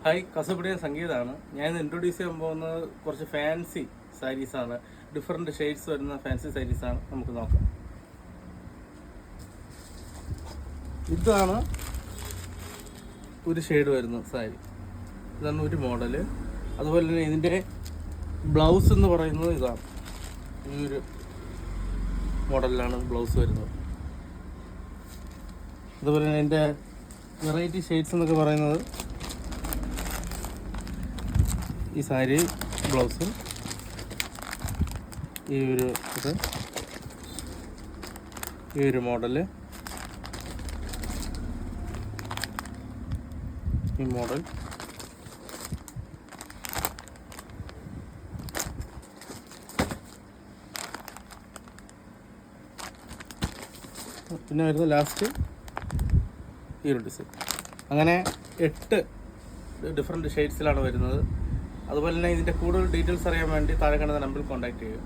Hi, കസബിടിയ സംഗീതമാണ്. ഞാൻ ഇന്ന് ഇൻട്രൊഡ്യൂസ് ചെയ്യാൻ പോകുന്നത് കുറച്ച് ഫാൻസി സാരീസാണ്. ഡിഫറെൻറ്റ് ഷെയ്ഡ്സ് വരുന്ന ഫാൻസി സാരീസാണ്. നമുക്ക് നോക്കാം. ഇതാണ് ഒരു ഷെയ്ഡ് വരുന്ന സാരി. ഇതാണ് ഒരു മോഡല്. അതുപോലെ തന്നെ ഇതിൻ്റെ ബ്ലൗസ് എന്ന് പറയുന്നത് ഇതാണ്. ഈ ഒരു മോഡലിലാണ് ബ്ലൗസ് വരുന്നത്. അതുപോലെ തന്നെ ഇതിൻ്റെ വെറൈറ്റി ഷെയ്ഡ്സ് എന്നൊക്കെ പറയുന്നത് ഈ സാരി ബ്ലൗസ്, ഈ ഒരു ഇത്, ഈ ഒരു മോഡല്, ഈ മോഡൽ, പിന്നെ വരുന്ന ലാസ്റ്റ് ഈ ഒരു ഡിസൈൻ. അങ്ങനെ 8 ഡിഫറെൻറ്റ് ഷെയ്ഡ്സിലാണ് വരുന്നത്. അതുപോലെ തന്നെ ഇതിൻ്റെ കൂടുതൽ ഡീറ്റെയിൽസ് അറിയാൻ വേണ്ടി താഴെ കാണുന്ന നമ്പറിൽ കോൺടാക്ട് ചെയ്യുക.